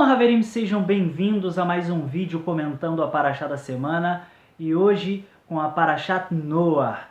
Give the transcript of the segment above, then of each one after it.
Shalom, Haverim, sejam bem-vindos a mais um vídeo comentando a Parashá da semana e hoje com a Parashat Noah.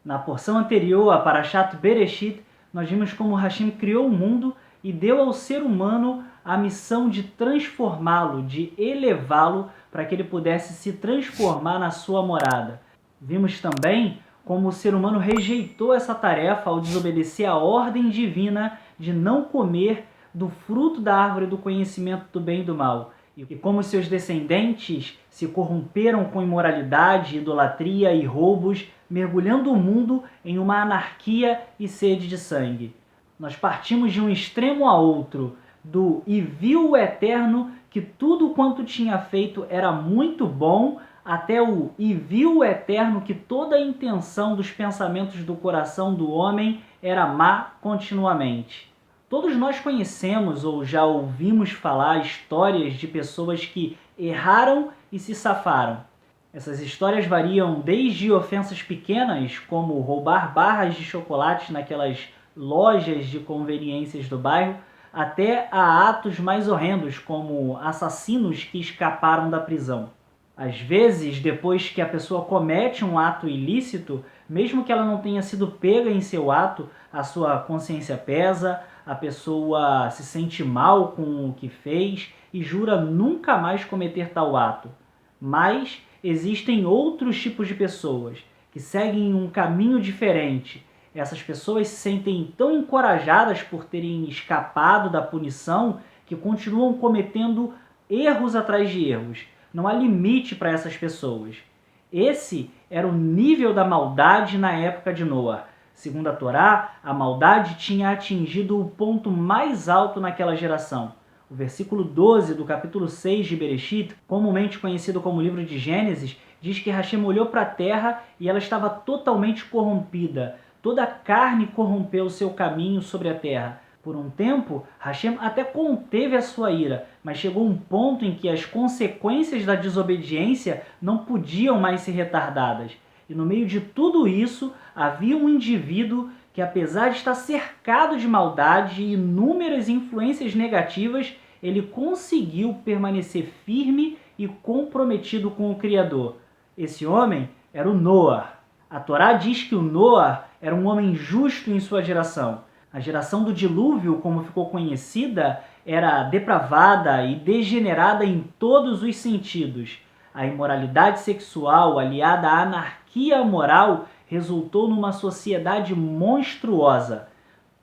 Na porção anterior, a Parashat Bereshit, nós vimos como Hashem criou o mundo e deu ao ser humano a missão de transformá-lo, de elevá-lo para que ele pudesse se transformar na sua morada. Vimos também como o ser humano rejeitou essa tarefa ao desobedecer a ordem divina de não comer do fruto da árvore do conhecimento do bem e do mal, e como seus descendentes se corromperam com imoralidade, idolatria e roubos, mergulhando o mundo em uma anarquia e sede de sangue. Nós partimos de um extremo a outro, do "e viu o Eterno que tudo quanto tinha feito era muito bom", até o "e viu o Eterno que toda a intenção dos pensamentos do coração do homem era má continuamente. Todos nós conhecemos ou já ouvimos falar histórias de pessoas que erraram e se safaram. Essas histórias variam desde ofensas pequenas, como roubar barras de chocolate naquelas lojas de conveniências do bairro, até a atos mais horrendos, como assassinos que escaparam da prisão. Às vezes, depois que a pessoa comete um ato ilícito, mesmo que ela não tenha sido pega em seu ato, a sua consciência pesa, a pessoa se sente mal com o que fez e jura nunca mais cometer tal ato. Mas existem outros tipos de pessoas que seguem um caminho diferente. Essas pessoas se sentem tão encorajadas por terem escapado da punição que continuam cometendo erros atrás de erros. Não há limite para essas pessoas. Esse era o nível da maldade na época de Noah. Segundo a Torá, a maldade tinha atingido o ponto mais alto naquela geração. O versículo 12 do capítulo 6 de Bereshit, comumente conhecido como livro de Gênesis, diz que Hashem olhou para a terra e ela estava totalmente corrompida. Toda a carne corrompeu o seu caminho sobre a terra. Por um tempo, Hashem até conteve a sua ira, mas chegou um ponto em que as consequências da desobediência não podiam mais ser retardadas. E no meio de tudo isso, havia um indivíduo que, apesar de estar cercado de maldade e inúmeras influências negativas, ele conseguiu permanecer firme e comprometido com o Criador. Esse homem era o Noah. A Torá diz que o Noah era um homem justo em sua geração. A geração do dilúvio, como ficou conhecida, era depravada e degenerada em todos os sentidos. A imoralidade sexual, aliada à anarquia moral, resultou numa sociedade monstruosa.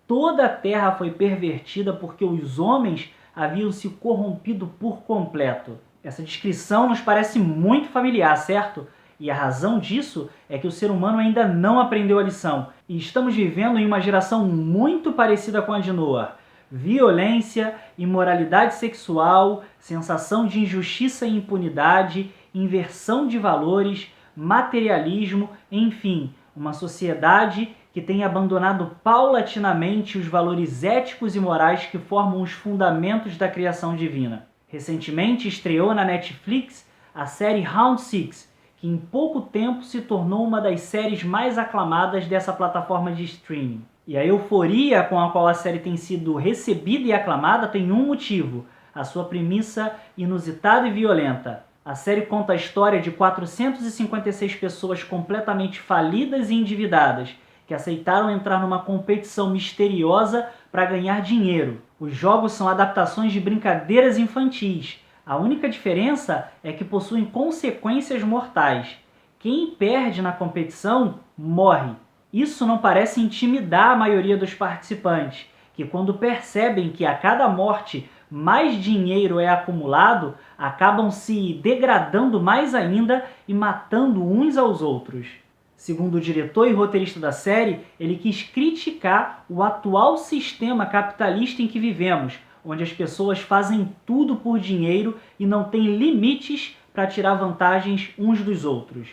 Toda a terra foi pervertida porque os homens haviam se corrompido por completo. Essa descrição nos parece muito familiar, certo? E a razão disso é que o ser humano ainda não aprendeu a lição. E estamos vivendo em uma geração muito parecida com a de Noah. Violência, imoralidade sexual, sensação de injustiça e impunidade, inversão de valores, materialismo, enfim, uma sociedade que tem abandonado paulatinamente os valores éticos e morais que formam os fundamentos da criação divina. Recentemente estreou na Netflix a série Round 6, que em pouco tempo se tornou uma das séries mais aclamadas dessa plataforma de streaming. E a euforia com a qual a série tem sido recebida e aclamada tem um motivo: a sua premissa inusitada e violenta. A série conta a história de 456 pessoas completamente falidas e endividadas, que aceitaram entrar numa competição misteriosa para ganhar dinheiro. Os jogos são adaptações de brincadeiras infantis. A única diferença é que possuem consequências mortais. Quem perde na competição morre. Isso não parece intimidar a maioria dos participantes, que quando percebem que a cada morte mais dinheiro é acumulado, acabam se degradando mais ainda e matando uns aos outros. Segundo o diretor e roteirista da série, ele quis criticar o atual sistema capitalista em que vivemos, onde as pessoas fazem tudo por dinheiro e não têm limites para tirar vantagens uns dos outros.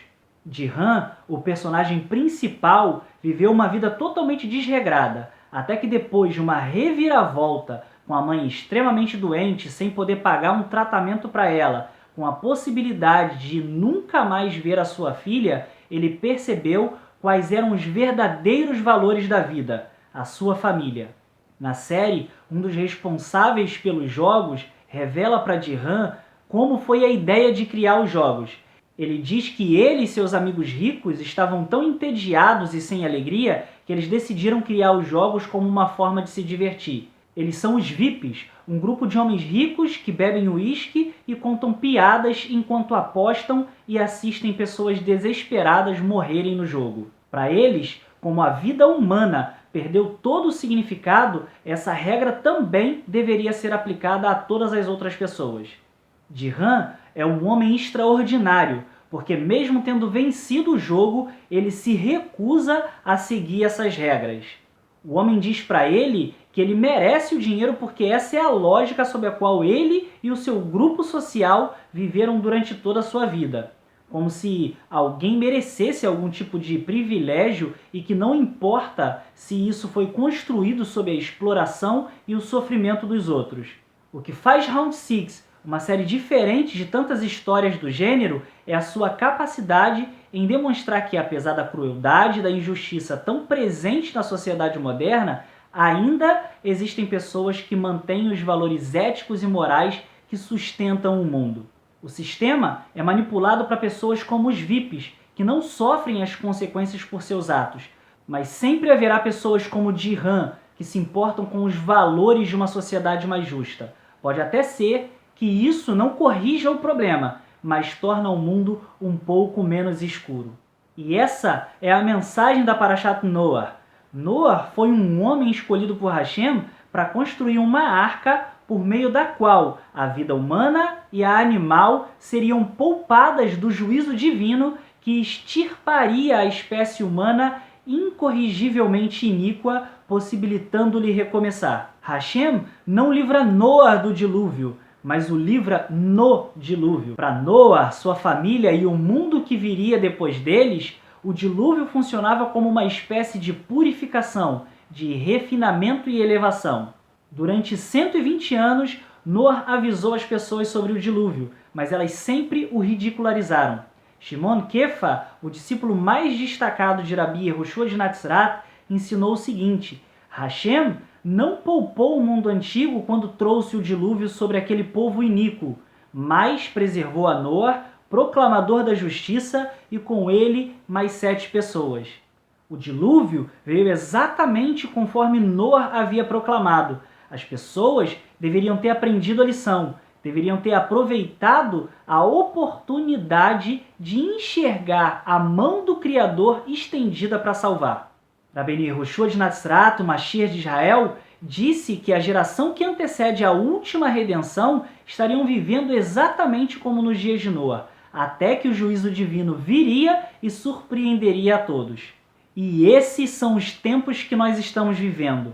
Jihan, o personagem principal, viveu uma vida totalmente desregrada, até que depois de uma reviravolta, com a mãe extremamente doente, sem poder pagar um tratamento para ela, com a possibilidade de nunca mais ver a sua filha, ele percebeu quais eram os verdadeiros valores da vida, a sua família. Na série, um dos responsáveis pelos jogos revela para Jihan como foi a ideia de criar os jogos. Ele diz que ele e seus amigos ricos estavam tão entediados e sem alegria que eles decidiram criar os jogos como uma forma de se divertir. Eles são os VIPs, um grupo de homens ricos que bebem uísque e contam piadas enquanto apostam e assistem pessoas desesperadas morrerem no jogo. Para eles, como a vida humana perdeu todo o significado, essa regra também deveria ser aplicada a todas as outras pessoas. Jihan é um homem extraordinário, porque mesmo tendo vencido o jogo, ele se recusa a seguir essas regras. O homem diz para ele que ele merece o dinheiro porque essa é a lógica sob a qual ele e o seu grupo social viveram durante toda a sua vida. Como se alguém merecesse algum tipo de privilégio e que não importa se isso foi construído sob a exploração e o sofrimento dos outros. O que faz Round 6 uma série diferente de tantas histórias do gênero é a sua capacidade em demonstrar que, apesar da crueldade e da injustiça tão presente na sociedade moderna, ainda existem pessoas que mantêm os valores éticos e morais que sustentam o mundo. O sistema é manipulado para pessoas como os VIPs, que não sofrem as consequências por seus atos, mas sempre haverá pessoas como Jihan, que se importam com os valores de uma sociedade mais justa. Pode até ser que isso não corrija o problema, mas torna o mundo um pouco menos escuro. E essa é a mensagem da Parashat Noah. Noah foi um homem escolhido por Hashem para construir uma arca por meio da qual a vida humana e a animal seriam poupadas do juízo divino que extirparia a espécie humana incorrigivelmente iníqua, possibilitando-lhe recomeçar. Hashem não livra Noah do dilúvio, mas o livra no dilúvio. Para Noah, sua família e o mundo que viria depois deles, o dilúvio funcionava como uma espécie de purificação, de refinamento e elevação. Durante 120 anos, Noah avisou as pessoas sobre o dilúvio, mas elas sempre o ridicularizaram. Shimon Kefa, o discípulo mais destacado de Rabi Yehoshua de Natzrat, ensinou o seguinte: Hashem não poupou o mundo antigo quando trouxe o dilúvio sobre aquele povo iníquo, mas preservou a Noah, proclamador da justiça, e com ele mais 7 pessoas. O dilúvio veio exatamente conforme Noah havia proclamado. As pessoas deveriam ter aprendido a lição, deveriam ter aproveitado a oportunidade de enxergar a mão do Criador estendida para salvar. Rabbeinu Yehoshua de Natzrat, o Mashiach de Israel, disse que a geração que antecede a última redenção estariam vivendo exatamente como nos dias de Noah, até que o juízo divino viria e surpreenderia a todos. E esses são os tempos que nós estamos vivendo.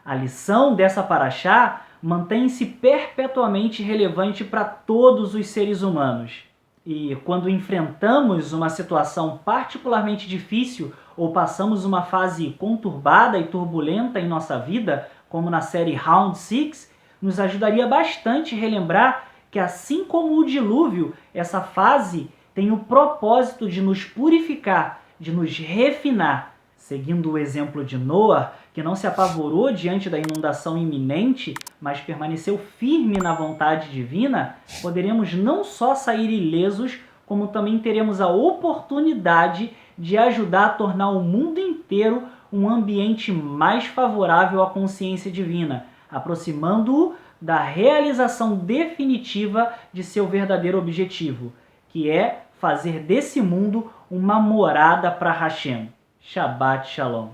A lição dessa parashá mantém-se perpetuamente relevante para todos os seres humanos. E quando enfrentamos uma situação particularmente difícil ou passamos uma fase conturbada e turbulenta em nossa vida, como na série Round 6, nos ajudaria bastante relembrar que, assim como o dilúvio, essa fase tem o propósito de nos purificar, de nos refinar. Seguindo o exemplo de Noah, que não se apavorou diante da inundação iminente, mas permaneceu firme na vontade divina, poderemos não só sair ilesos, como também teremos a oportunidade de ajudar a tornar o mundo inteiro um ambiente mais favorável à consciência divina, aproximando-o da realização definitiva de seu verdadeiro objetivo, que é fazer desse mundo uma morada para Hashem. Shabbat Shalom.